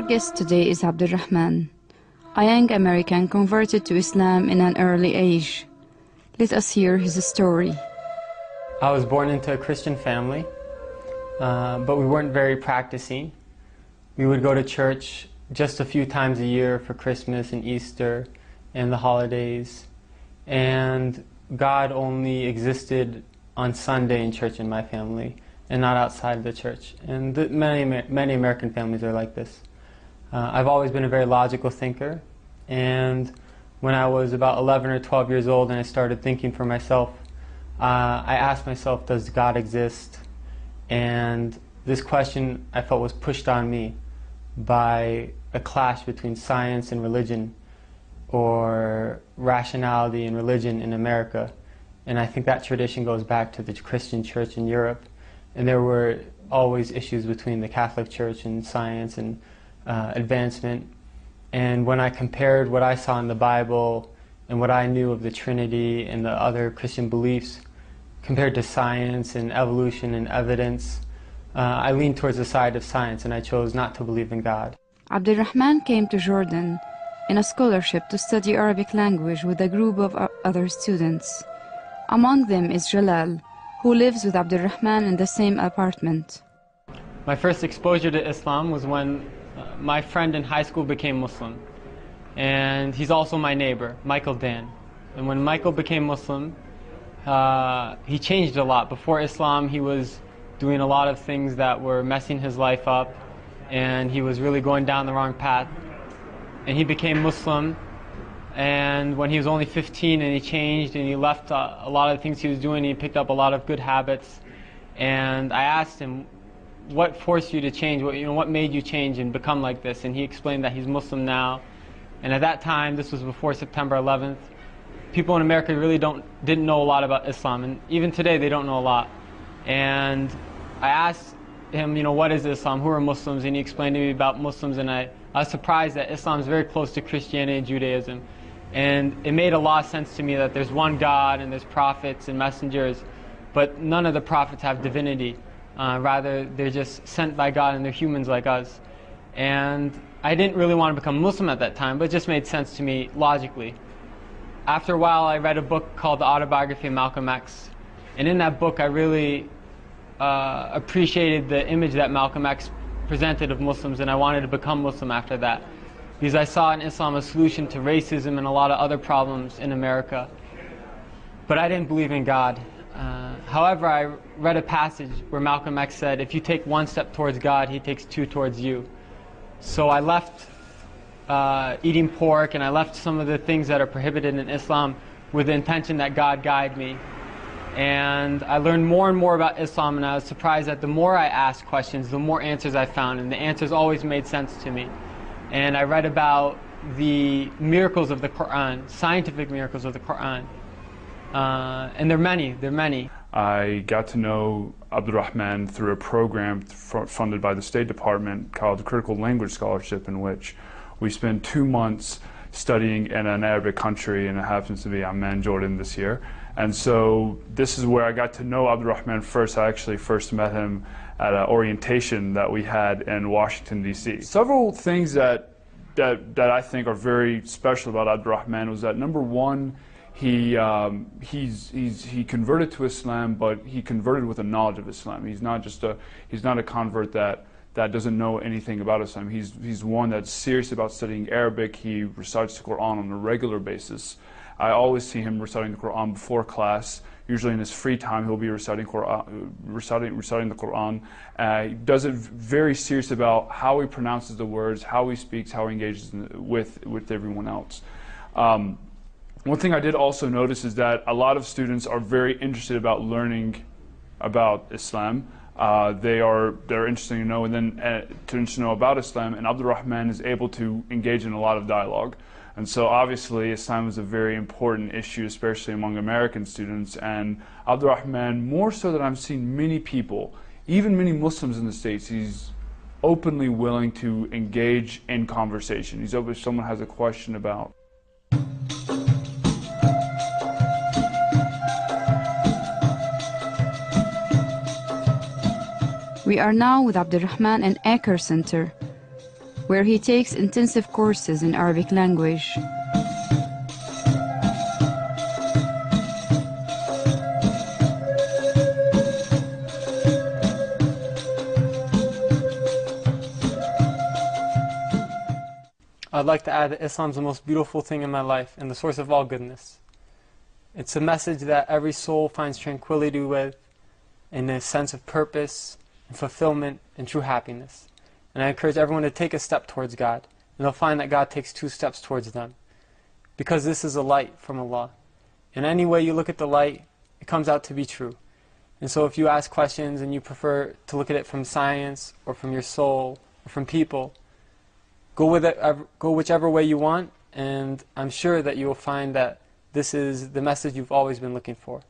guest today is Abdulrahman, a young American converted to Islam in an early age. Let us hear his story. I was born into a Christian family, but we weren't very practicing. We would go to church just a few times a year for Christmas and Easter and the holidays. And God only existed on Sunday in church in my family and not outside of the church. And many American families are like this. I've always been a very logical thinker, and when I was about 11 or 12 years old and I started thinking for myself, I asked myself, does God exist? And this question I felt was pushed on me by a clash between science and religion, or rationality and religion in America. And I think that tradition goes back to the Christian church in Europe. And there were always issues between the Catholic Church and science and advancement. And when I compared what I saw in the Bible and what I knew of the Trinity and the other Christian beliefs compared to science and evolution and evidence, I leaned towards the side of science, and I chose not to believe in God. Abdulrahman came to Jordan in a scholarship to study Arabic language with a group of other students. Among them is Jalal, who lives with Abdulrahman in the same apartment. My first exposure to Islam was when my friend in high school became Muslim. And he's also my neighbor, Michael Dan. And when Michael became Muslim, he changed a lot. Before Islam, he was doing a lot of things that were messing his life up, and he was really going down the wrong path. And he became Muslim, and when he was only 15, and he changed, and he left a lot of the things he was doing, he picked up a lot of good habits. And I asked him, what forced you to change? What made you change and become like this? And he explained that he's Muslim now. And at that time, this was before September 11th, people in America really didn't know a lot about Islam, and even today they don't know a lot. And I asked him, what is Islam? Who are Muslims? And he explained to me about Muslims, and I was surprised that Islam is very close to Christianity and Judaism. And it made a lot of sense to me that there's one God and there's prophets and messengers, but none of the prophets have divinity. Rather, they're just sent by God and they're humans like us. And I didn't really want to become Muslim at that time, but it just made sense to me logically. After a while, I read a book called The Autobiography of Malcolm X. And in that book, I really appreciated the image that Malcolm X presented of Muslims, and I wanted to become Muslim after that, because I saw in Islam a solution to racism and a lot of other problems in America. But I didn't believe in God. However, I read a passage where Malcolm X said, if you take one step towards God, he takes two towards you. So I left eating pork, and I left some of the things that are prohibited in Islam with the intention that God guide me. And I learned more and more about Islam, and I was surprised that the more I asked questions, the more answers I found, and the answers always made sense to me. And I read about the miracles of the Quran, scientific miracles of the Quran. And they're many. I got to know Abdulrahman through a program funded by the State Department called the Critical Language Scholarship, in which we spent 2 months studying in an Arabic country, and it happens to be Amman, Jordan this year. And so this is where I got to know Abdulrahman first. I actually first met him at an orientation that we had in Washington, D.C. Several things that I think are very special about Abdulrahman was that, number one, he converted to Islam, but he converted with a knowledge of Islam. He's not a convert that doesn't know anything about Islam. He's one that's serious about studying Arabic. He recites the Quran on a regular basis. I always see him reciting the Quran before class. Usually in his free time, he'll be reciting the Quran. He does it very serious about how he pronounces the words, how he speaks, how he engages with everyone else. One thing I did also notice is that a lot of students are very interested about learning about Islam. They're interested to know, and then to know about Islam, and Abdulrahman is able to engage in a lot of dialogue. And so obviously Islam is a very important issue, especially among American students, and Abdulrahman, more so than I've seen many people, even many Muslims in the States, he's openly willing to engage in conversation. He's open if someone has a question about. We are now with Abdulrahman in Acre Center. where he takes intensive courses in Arabic language. I'd like to add that Islam is the most beautiful thing in my life and the source of all goodness. It's a message that every soul finds tranquility with, and a sense of purpose, and fulfillment, and true happiness. And I encourage everyone to take a step towards God, and they'll find that God takes 2 steps towards them. Because this is a light from Allah. And any way you look at the light, it comes out to be true. And so if you ask questions and you prefer to look at it from science, or from your soul, or from people, go whichever way you want, and I'm sure that you will find that this is the message you've always been looking for.